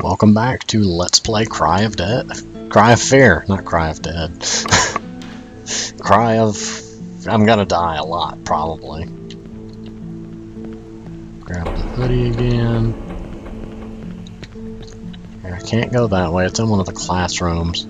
Welcome back to Let's Play Cry of Fear, not Cry of Dead. Cry of... I'm gonna die a lot, probably. Grab the hoodie again. Here, I can't go that way, it's in one of the classrooms.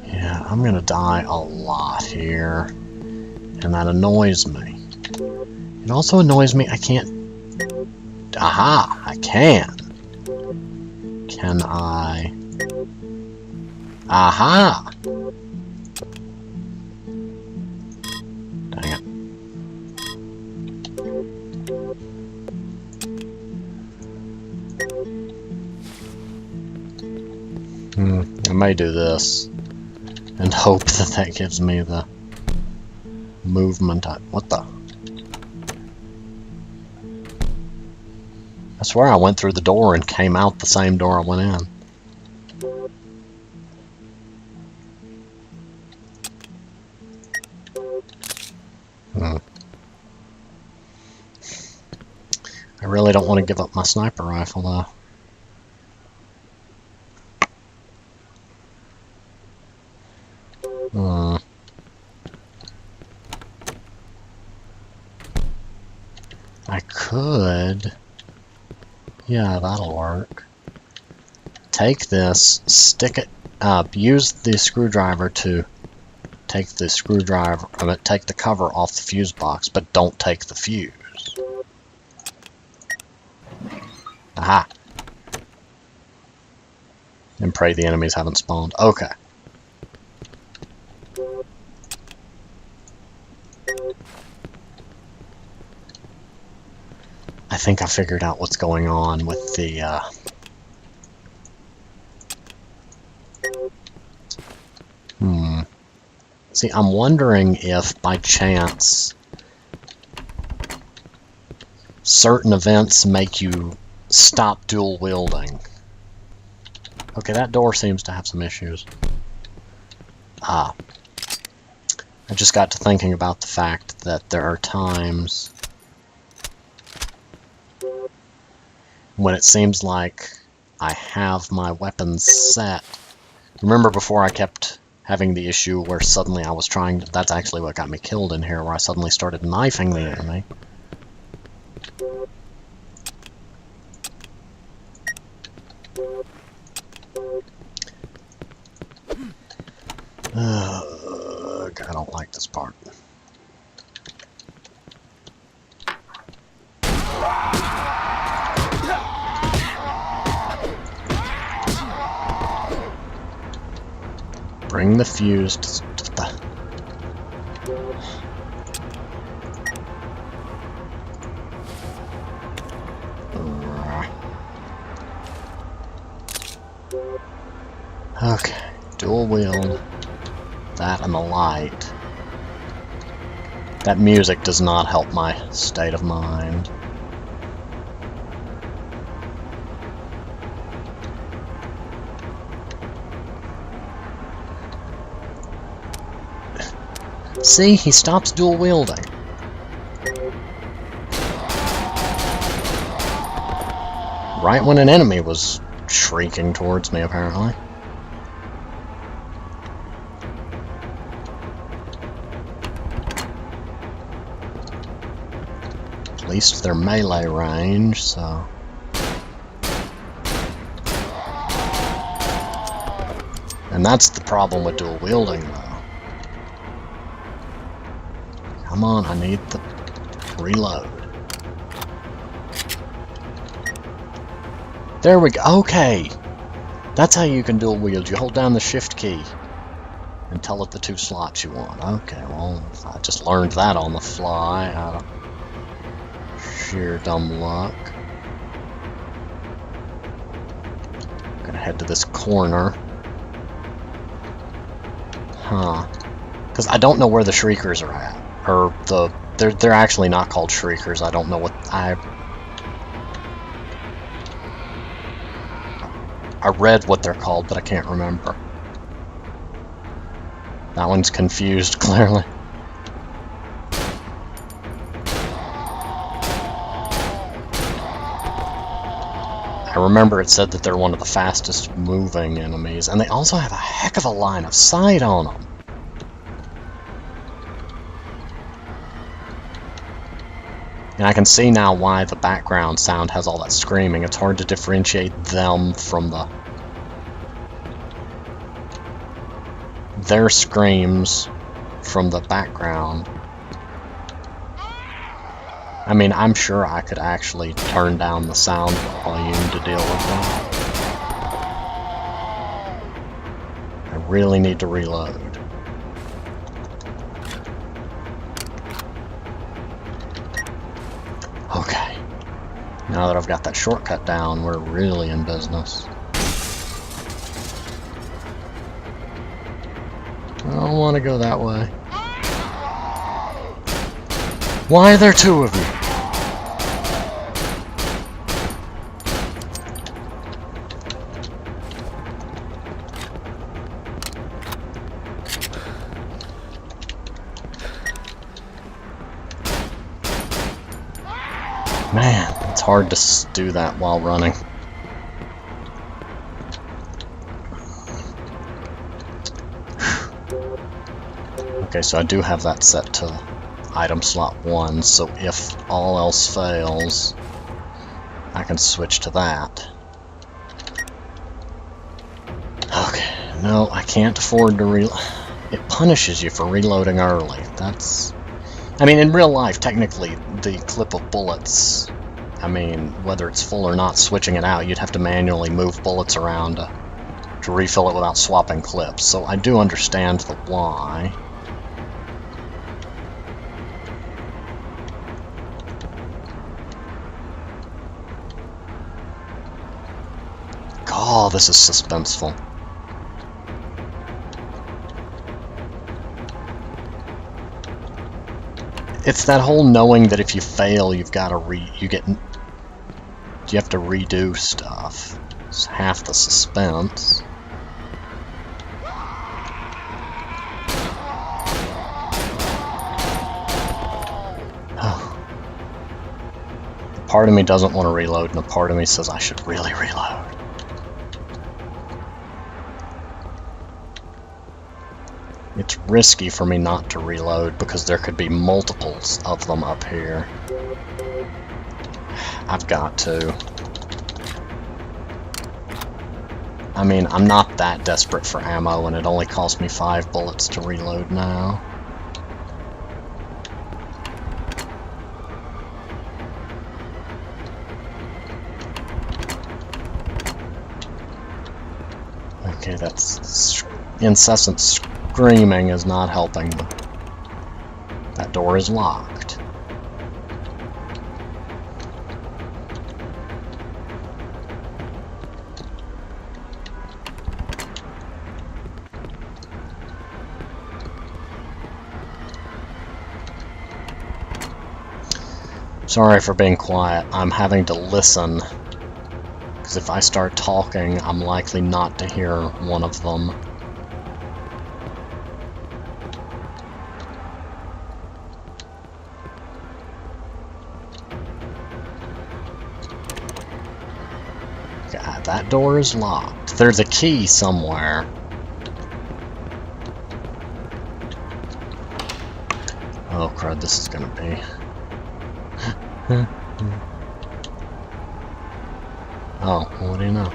Yeah, I'm gonna die a lot here. And that annoys me. It also annoys me I can't... Aha! I can! Can I... Aha! Dang it. I may do this. And hope that that gives me the... movement. What the... I swear I went through the door and came out the same door I went in. I really don't want to give up my sniper rifle, though. I could... Yeah, that'll work. Take this, stick it up, use the screwdriver to take the take the cover off the fuse box, but don't take the fuse. Aha! And pray the enemies haven't spawned. Okay. I think I figured out what's going on with the, See, I'm wondering if, by chance, certain events make you stop dual wielding. Okay, that door seems to have some issues. I just got to thinking about the fact that there are times when it seems like I have my weapons set. Remember before I kept having the issue where suddenly I was trying to... That's actually what got me killed in here, where I suddenly started knifing the enemy. Ugh, I don't like this part. Bring the fuse to the... Okay, dual wield. That and the light. That music does not help my state of mind. See, he stops dual wielding. Right when an enemy was shrieking towards me, apparently. At least they're melee range, so... And that's the problem with dual wielding, though. Come on, I need the reload. There we go. Okay. That's how you can dual wield. You hold down the shift key and tell it the two slots you want. Okay, well, I just learned that on the fly out of sheer dumb luck. Gonna head to this corner. Huh. Because I don't know where the shriekers are at. Or they're actually not called shriekers. I don't know what I read what they're called, but I can't remember. That one's confused, clearly. I remember it said that they're one of the fastest moving enemies, and they also have a heck of a line of sight on them. And I can see now why the background sound has all that screaming. It's hard to differentiate them from their screams from the background. I mean, I'm sure I could actually turn down the sound volume to deal with that. I really need to reload. Okay. Now that I've got that shortcut down, we're really in business. I don't want to go that way. Why are there two of you? Man, it's hard to do that while running. Okay, so I do have that set to item slot 1, so if all else fails, I can switch to that. Okay, no, I can't afford to reload. It punishes you for reloading early. That's... I mean, in real life, technically, the clip of bullets, I mean, whether it's full or not, switching it out, you'd have to manually move bullets around to refill it without swapping clips, so I do understand the why. Oh, this is suspenseful. It's that whole knowing that if you fail, you've got to you have to redo stuff. It's half the suspense. Oh. Part of me doesn't want to reload, and a part of me says I should really reload. It's risky for me not to reload because there could be multiples of them up here. I've got to. I mean, I'm not that desperate for ammo, and it only cost me 5 bullets to reload now. Okay, that's incessant screaming is not helping. That door is locked. Sorry for being quiet. I'm having to listen, because if I start talking, I'm likely not to hear one of them. God, that door is locked. There's a key somewhere. Oh crud, this is gonna be... Oh, well, what do you know?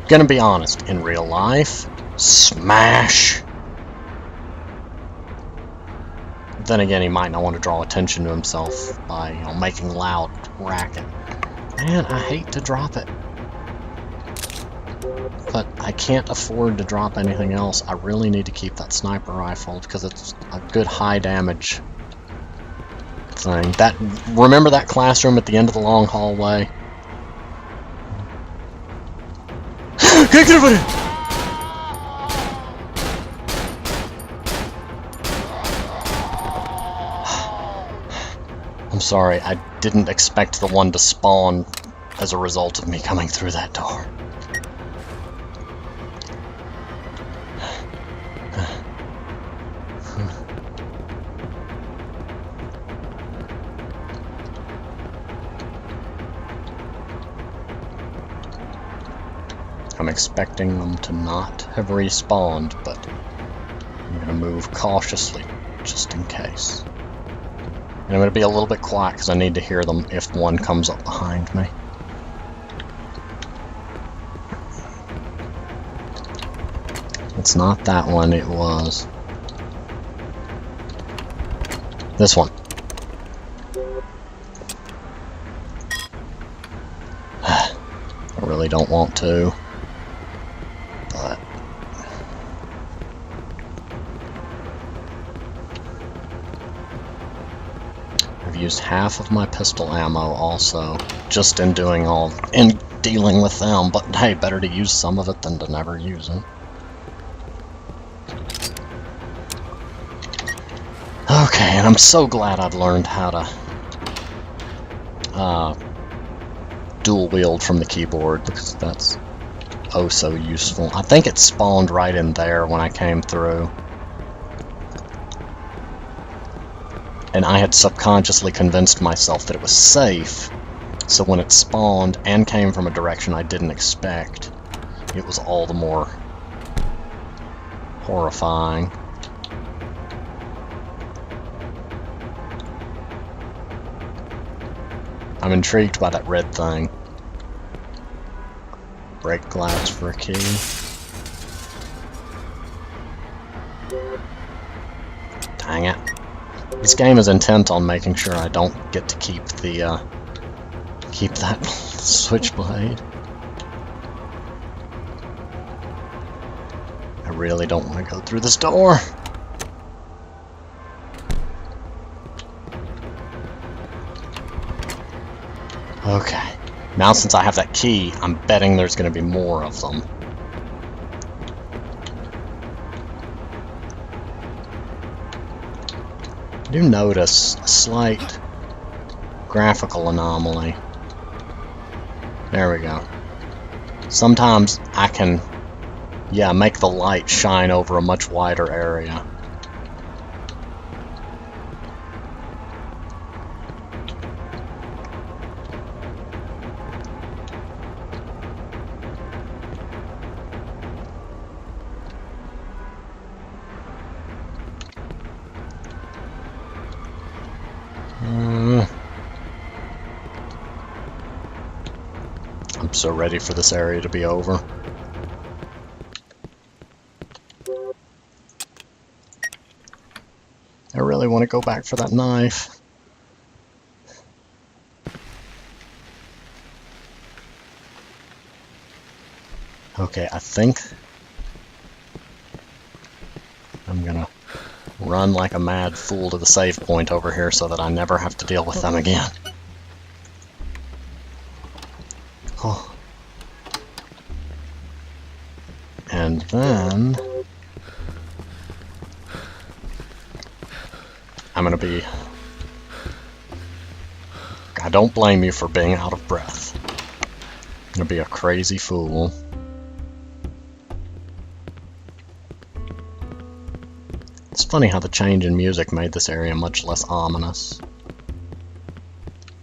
Gonna be honest, in real life, smash! Then again, he might not want to draw attention to himself by, you know, making loud racket. Man, I hate to drop it. But I can't afford to drop anything else. I really need to keep that sniper rifle because it's a good high damage thing. Remember that classroom at the end of the long hallway? Get over it! I'm sorry, I didn't expect the one to spawn as a result of me coming through that door. I'm expecting them to not have respawned, but I'm gonna move cautiously, just in case. And I'm gonna be a little bit quiet because I need to hear them if one comes up behind me. It's not that one, it was this one. I really don't want to, but I've used half of my pistol ammo also, just in dealing with them, but hey, better to use some of it than to never use it. Okay, and I'm so glad I've learned how to dual wield from the keyboard, because that's oh so useful. I think it spawned right in there when I came through. And I had subconsciously convinced myself that it was safe, so when it spawned and came from a direction I didn't expect, it was all the more horrifying. I'm intrigued by that red thing. Break glass for a key. Dang it. This game is intent on making sure I don't get to keep that switchblade. I really don't want to go through this door. Okay. Now since I have that key, I'm betting there's going to be more of them. I do notice a slight graphical anomaly. There we go. Sometimes I can, make the light shine over a much wider area. I'm so ready for this area to be over. I really want to go back for that knife. Okay, I think I'm gonna run like a mad fool to the save point over here so that I never have to deal with them again. Oh. And then I'm gonna be... I don't blame you for being out of breath. I'm gonna be a crazy fool. It's funny how the change in music made this area much less ominous.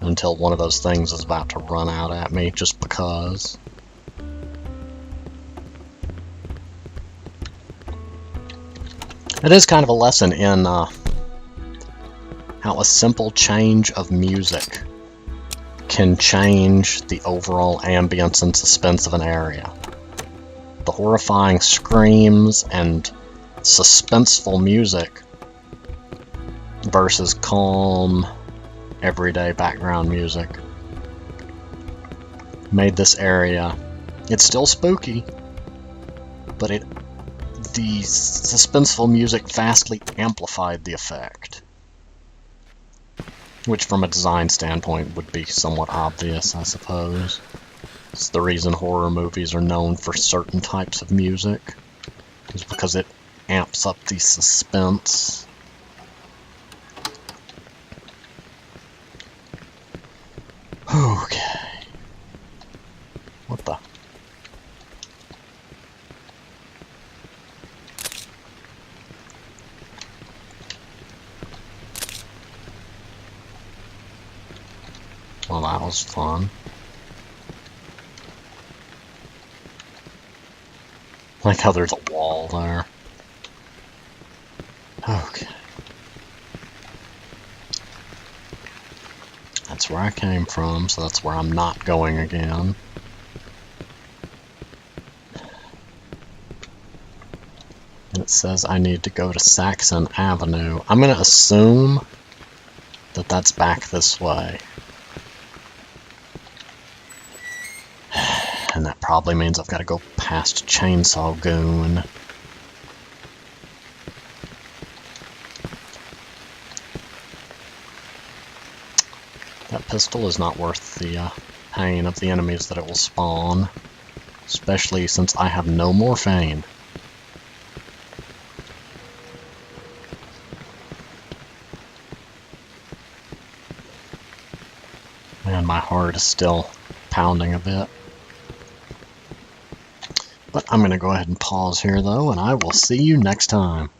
Until one of those things is about to run out at me just because. It is kind of a lesson in how a simple change of music can change the overall ambience and suspense of an area. The horrifying screams and suspenseful music versus calm, everyday background music made this area, it's still spooky, but the suspenseful music vastly amplified the effect, which from a design standpoint would be somewhat obvious, I suppose. It's the reason horror movies are known for certain types of music, is because it amps up the suspense. Okay. What the? Well, that was fun. Like how there's a wall there. Okay. That's where I came from, so that's where I'm not going again. And it says I need to go to Saxon Avenue. I'm going to assume that that's back this way. And that probably means I've got to go past Chainsaw Goon. That pistol is not worth the pain of the enemies that it will spawn. Especially since I have no morphine. Man, my heart is still pounding a bit. But I'm going to go ahead and pause here, though, and I will see you next time.